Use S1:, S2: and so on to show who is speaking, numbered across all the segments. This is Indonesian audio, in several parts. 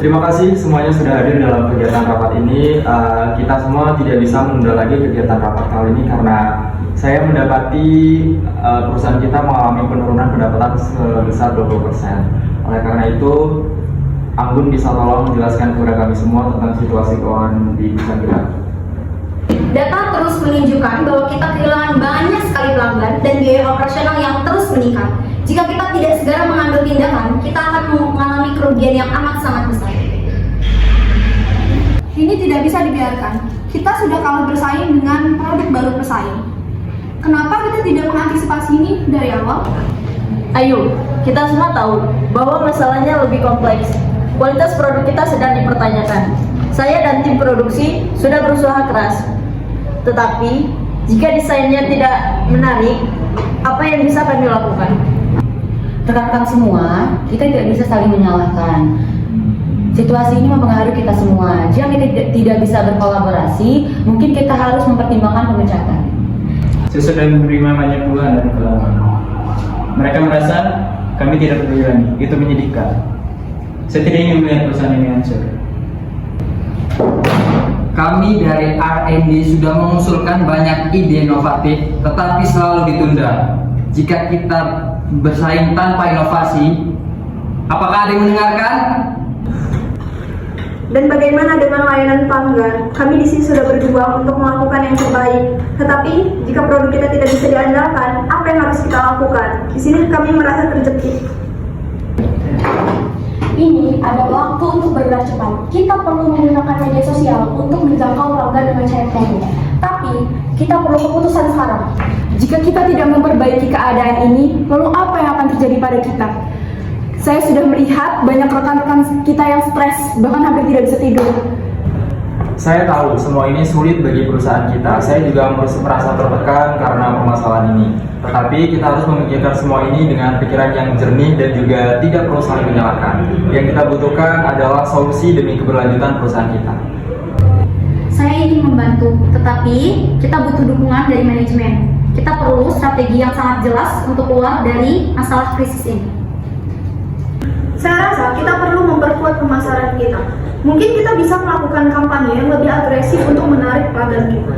S1: Terima kasih semuanya sudah hadir dalam kegiatan rapat ini. Kita semua tidak bisa menunda lagi kegiatan rapat kali ini karena saya mendapati perusahaan kita mengalami penurunan pendapatan sebesar 20%. Oleh karena itu, Anggun bisa tolong menjelaskan kepada kami semua tentang situasi keuangan di perusahaan kita.
S2: Data terus menunjukkan bahwa kita kehilangan banyak sekali pelanggan dan biaya operasional yang terus meningkat. Jika kita tidak segera mengambil tindakan, kita akan mengalami kerugian yang amat sangat besar.
S3: Ini tidak bisa dibiarkan. Kita sudah kalah bersaing dengan produk baru pesaing. Kenapa kita tidak mengantisipasi ini dari awal?
S4: Ayo, kita semua tahu bahwa masalahnya lebih kompleks. Kualitas produk kita sedang dipertanyakan. Saya dan tim produksi sudah berusaha keras. Tetapi, jika desainnya tidak menarik, apa yang bisa kami lakukan?
S5: Rekan-rekan semua, kita tidak bisa saling menyalahkan. Situasi ini mempengaruhi kita semua. Jika kita tidak bisa berkolaborasi, mungkin kita harus mempertimbangkan pemecatan.
S6: Saya sudah menerima banyak keluhan dari pelanggan. Mereka merasa kami tidak peduli lagi. Itu menyedihkan. Saya tidak ingin melihat perusahaan ini hancur.
S7: Kami dari R&D sudah mengusulkan banyak ide inovatif, tetapi selalu ditunda. Jika kita bersaing tanpa inovasi, apakah ada yang mendengarkan?
S8: Dan bagaimana dengan layanan pelanggan? Kami di sini sudah berjuang untuk melakukan yang terbaik. Tetapi jika produk kita tidak bisa diandalkan, apa yang harus kita lakukan? Di sini kami merasa terjepit.
S3: Ini adalah waktu untuk bergerak cepat. Kita perlu menggunakan media sosial untuk menjangkau pelanggan dengan cara promo. Tapi, kita perlu keputusan sekarang. Jika kita tidak memperbaiki keadaan ini, lalu apa yang akan terjadi pada kita? Saya sudah melihat banyak rekan-rekan kita yang stres, bahkan hampir tidak bisa tidur.
S1: Saya tahu semua ini sulit bagi perusahaan kita. Saya juga merasa tertekan karena permasalahan ini. Tetapi kita harus memikirkan semua ini dengan pikiran yang jernih dan juga tidak perlu saling menyalahkan. Yang kita butuhkan adalah solusi demi keberlanjutan perusahaan kita.
S2: Saya ingin membantu, tetapi kita butuh dukungan dari manajemen. Kita perlu strategi yang sangat jelas untuk keluar dari masalah krisis ini.
S8: Saya rasa kita perlu memperkuat pemasaran kita. Mungkin kita bisa melakukan kampanye yang lebih agresif untuk menarik pelanggan kita.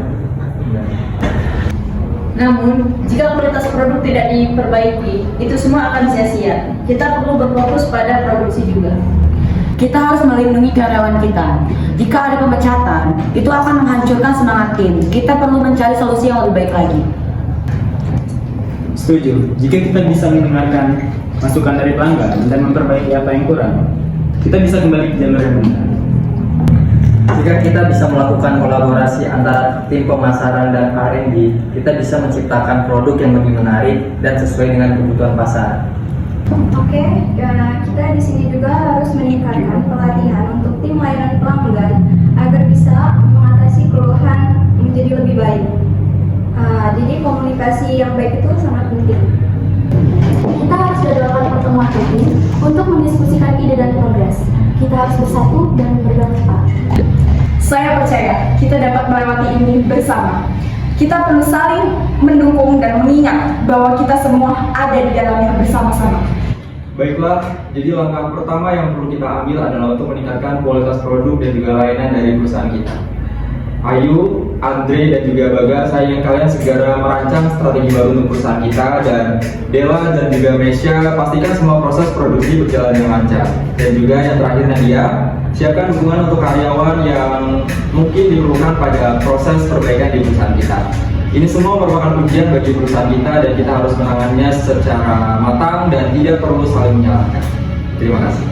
S4: Namun, jika kualitas produk tidak diperbaiki, itu semua akan sia-sia. Kita perlu berfokus pada produksi juga.
S5: Kita harus melindungi karyawan kita. Jika ada pemecatan, itu akan menghancurkan semangat tim. Kita perlu mencari solusi yang lebih baik lagi.
S6: Setuju. Jika kita bisa mendengarkan masukan dari pelanggan dan memperbaiki apa yang kurang, kita bisa kembali ke jalur yang benar.
S1: Jika kita bisa melakukan kolaborasi antara tim pemasaran dan R&D, kita bisa menciptakan produk yang lebih menarik dan sesuai dengan kebutuhan pasar.
S2: Oke, kita di sini juga harus meningkatkan pelatihan untuk tim layanan pelanggan agar bisa mengatasi keluhan menjadi lebih baik. Jadi komunikasi yang baik itu sangat penting.
S3: Kita harus melakukan pertemuan rutin untuk mendiskusikan ide dan progres. Kita harus bersatu dan bergerak cepat.
S9: Saya percaya kita dapat melewati ini bersama. Kita perlu saling mendukung dan mengingat bahwa kita semua ada di dalamnya bersama-sama.
S1: Baiklah, jadi langkah pertama yang perlu kita ambil adalah untuk meningkatkan kualitas produk dan juga layanan dari perusahaan kita. Ayu, Andre, dan juga Baga, saya ingin kalian segera merancang strategi baru untuk perusahaan kita, dan Dela dan juga Mesya pastikan semua proses produksi berjalan dengan lancar. Dan juga yang terakhir Nadia, siapkan dukungan untuk karyawan yang mungkin diperlukan pada proses perbaikan di perusahaan kita. Ini semua merupakan ujian bagi perusahaan kita dan kita harus menangannya secara matang dan tidak perlu saling menyalahkan. Terima kasih.